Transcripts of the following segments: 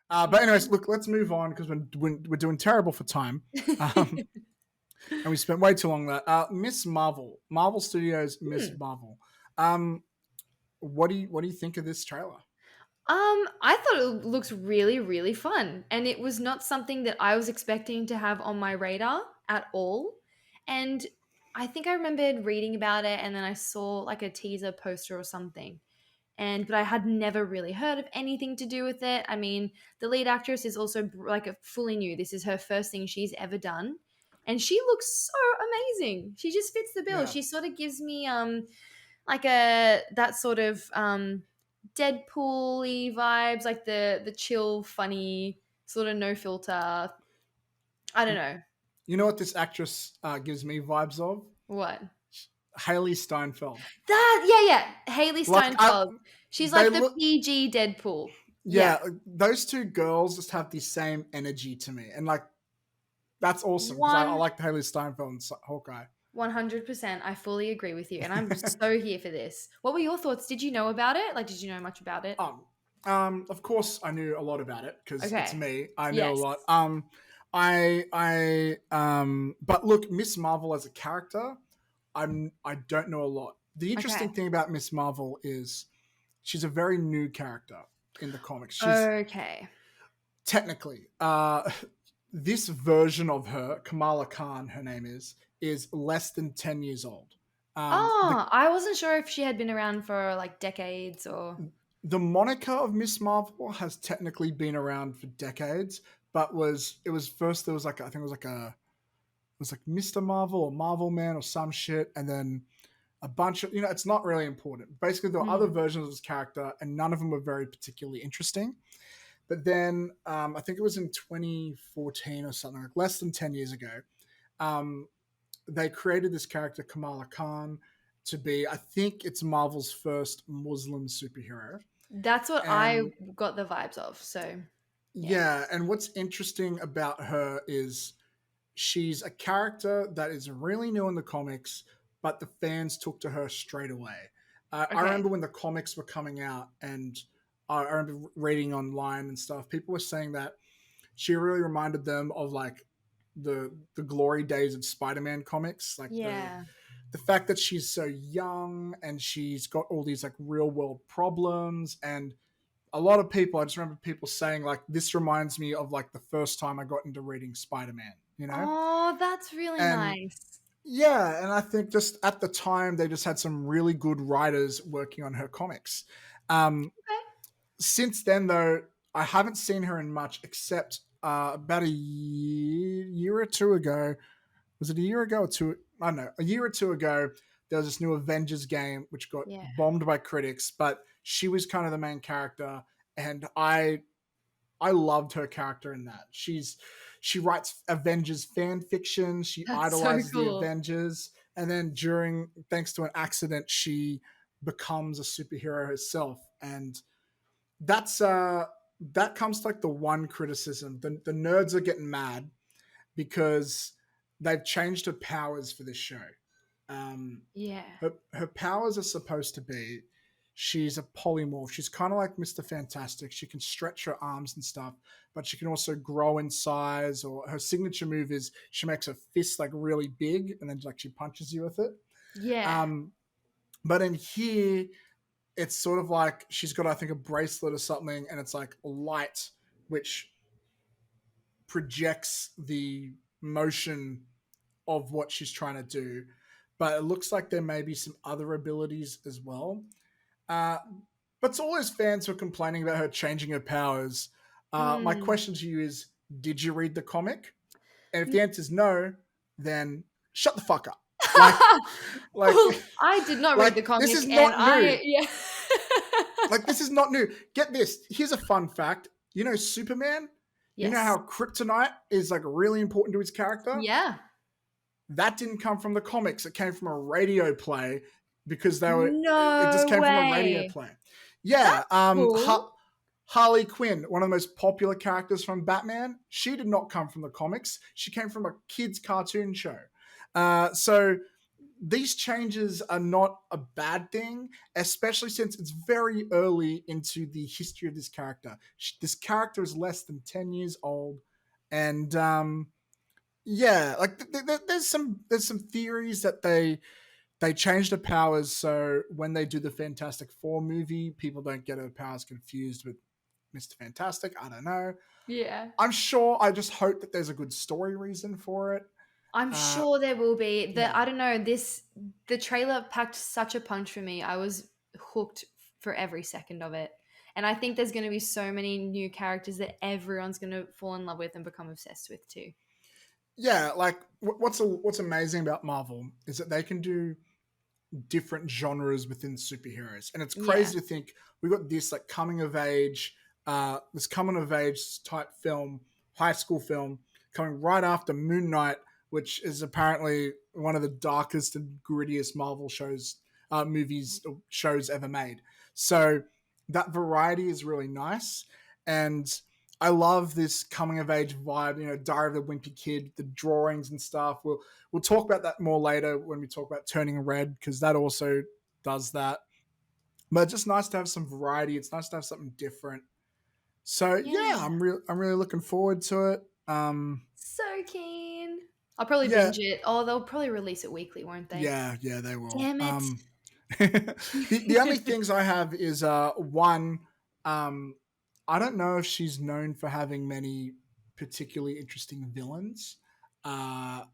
But anyways, look, let's move on because we're doing terrible for time. Um, and we spent way too long there. Miss Marvel, Marvel Studios, Miss Marvel. Um, what do you think of this trailer? I thought it looks really, really fun, and it was not something that I was expecting to have on my radar at all. And I think I remembered reading about it, and then I saw like a teaser poster or something. But I had never really heard of anything to do with it. I mean, the lead actress is also like a fully new. This is her first thing she's ever done, and she looks so amazing. She just fits the bill. Yeah, She sort of gives me like a that sort of Deadpool-y vibes, like the chill, funny, sort of no filter. I don't you, know. you know what this actress gives me vibes of? What? Haley Steinfeld. Yeah. Haley Like Steinfeld. She's they like the look. PG Deadpool. Yeah. Yeah, those two girls just have the same energy to me, and like that's awesome because I One like Haley Steinfeld and Hawkeye. 100%. I fully agree with you. And I'm so here for this. What were your thoughts? Did you know about it? Like, did you know much about it? um, of course, I knew a lot about it because it's Okay. me. I know a Yes. lot. But look, Miss Marvel as a character, I don't know a lot. The interesting Okay. thing about Miss Marvel is she's a very new character in the comics. She's Okay. technically, this version of her, Kamala Khan, her name is less than 10 years old. The Oh, I wasn't sure if she had been around for like decades or. the moniker of Miss Marvel has technically been around for decades, but it was first there was like I think it was like Mr. Marvel or Marvel Man or some shit, and then a bunch of it's not really important. Basically, there were other Mm. versions of this character, and none of them were very particularly interesting. But then I think it was in 2014 or something, like less than 10 years ago. Um, they created this character Kamala Khan to be, I think it's Marvel's first Muslim superhero. That's what I And got the vibes of. So, yeah. yeah, and what's interesting about her is she's a character that is really new in the comics, but the fans took to her straight away. I Okay. remember when the comics were coming out, and I remember reading online and stuff. People were saying that she really reminded them of like the glory days of Spider-Man comics, like Yeah. the fact that she's so young and she's got all these like real world problems. And a lot of people, I just remember people saying like this reminds me of like the first time I got into reading Spider-Man. Oh, that's really And nice. yeah, and I think just at the time they just had some really good writers working on her comics. um Okay. since then though, I haven't seen her in much except about year or two ago. Was it a year ago or two? I don't know. A year or two ago, there was this new Avengers game which got Yeah. bombed by critics, but she was kind of the main character, and I loved her character in that. She writes Avengers fan fiction. She That's so idolizes the cool. Avengers, and then during thanks to an accident, she becomes a superhero herself, and that's that comes to like the one criticism. The nerds are getting mad because they've changed her powers for this show. Um, Yeah. her powers are supposed to be she's a polymorph. She's kind of like Mr. Fantastic. She can stretch her arms and stuff, but she can also grow in size. Or her signature move is she makes her fist like really big and then like she punches you with it. Yeah. Um, but in here, it's sort of like she's got I think a bracelet or something, and it's like light, which projects the motion of what she's trying to do. But it looks like there may be some other abilities as well. Uh, but to all those fans who are complaining about her changing her powers, my Mm. question to you is: did you read the comic? And if the answer is no, then shut the fuck up. Like, like, Well, I did not read the this comic, is and not I new. yeah. Like, this is not new. Get this. Here's a fun fact. You know, Superman. You know Yes. how kryptonite is like really important to his character. Yeah. That didn't come from the comics. It came from a radio play because they were. It just No came from a radio way. play. Yeah. That's cool. Harley Quinn, one of the most popular characters from Batman, she did not come from the comics. She came from a kids' cartoon show. So these changes are not a bad thing, especially since it's very early into the history of this character. This character is less than 10 years old, and yeah, like there's some theories that they changed the powers so when they do the Fantastic Four movie, people don't get her powers confused with Mr. Fantastic. I don't know. Yeah. I'm sure. I just hope that there's a good story reason for it. I'm Uh, sure there will be. I yeah, don't know, the trailer packed such a punch for me. I was hooked for every second of it. And I think there's going to be so many new characters that everyone's going to fall in love with and become obsessed with too. yeah. Like what's amazing about Marvel is that they can do different genres within superheroes, and it's Yeah. crazy to think we got this like this coming of age type film, high school film, coming right after Moon Knight, which is apparently one of the darkest and grittiest Marvel movies, or shows ever made. So that variety is really nice, and I love this coming of age vibe. You know, Diary of the Wimpy Kid, the drawings and stuff. We'll talk about that more later when we talk about Turning Red, because that also does that. But it's just nice to have some variety. It's nice to have something different. So yeah, Yeah. I'm really looking forward to it. So keen. I'll probably Yeah, binge it. Oh, they'll probably release it weekly, won't they? yeah, they will. Damn it. The only things I have is one. Um, I don't know if she's known for having many particularly interesting villains.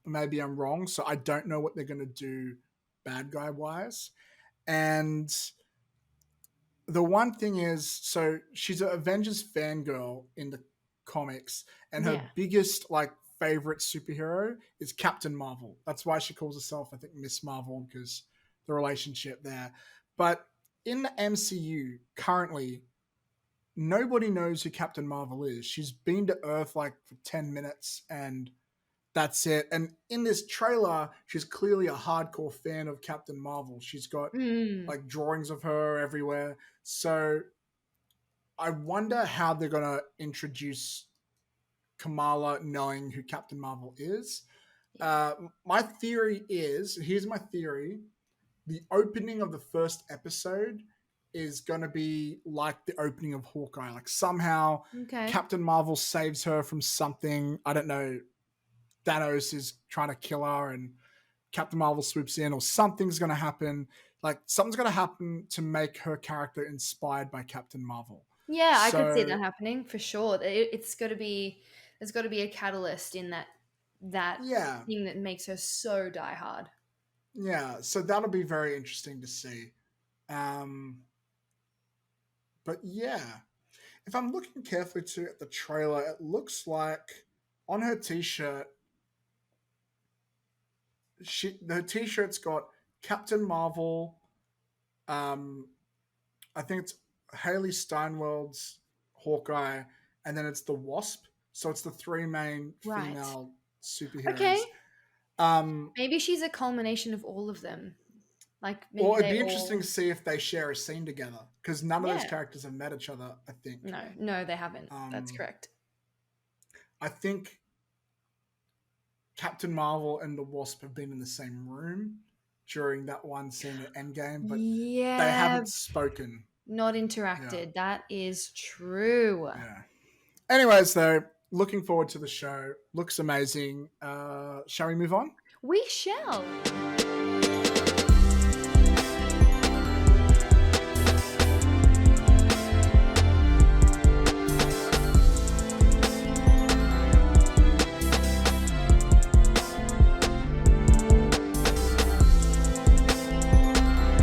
Maybe I'm wrong, so I don't know what they're going to do bad guy wise. And the one thing is, so she's an Avengers fangirl in the comics, and her Yeah. biggest like favorite superhero is Captain Marvel. That's why she calls herself, I think, Miss Marvel, because the relationship there. But in the MCU currently, nobody knows who Captain Marvel is. She's been to Earth like for 10 minutes, and that's it. And in this trailer, she's clearly a hardcore fan of Captain Marvel. She's got Mm. like drawings of her everywhere. So I wonder how they're going to introduce Kamala knowing who Captain Marvel is. Yeah. My theory is, here's my theory: the opening of the first episode is going to be like the opening of Hawkeye. Like somehow Okay. Captain Marvel saves her from something. I don't know. Thanos is trying to kill her, and Captain Marvel swoops in, or something's going to happen. Like something's going to happen to make her character inspired by Captain Marvel. Yeah, I could see So that happening for sure. It's got to be there's got to be a catalyst in that yeah, thing that makes her so die hard. yeah. So that'll be very interesting to see. Um, but yeah, if I'm looking carefully too at the trailer, it looks like on her T-shirt, the T-shirt's got Captain Marvel. Um, I think it's Haley Steinfeld's Hawkeye, and then it's the Wasp. So it's the three main Right. female Okay. superheroes. Um, Maybe she's a culmination of all of them. Like maybe well, it'd they be interesting to all. see if they share a scene together, because none of those Yeah. characters have met each other. I think. No, no, they haven't. That's Um, correct. I think Captain Marvel and the Wasp have been in the same room during that one scene at Endgame, but they Yeah, haven't spoken. not Yeah, interacted. That is true. yeah. Anyways, though, looking forward to the show. Looks amazing. Shall we move on? We shall.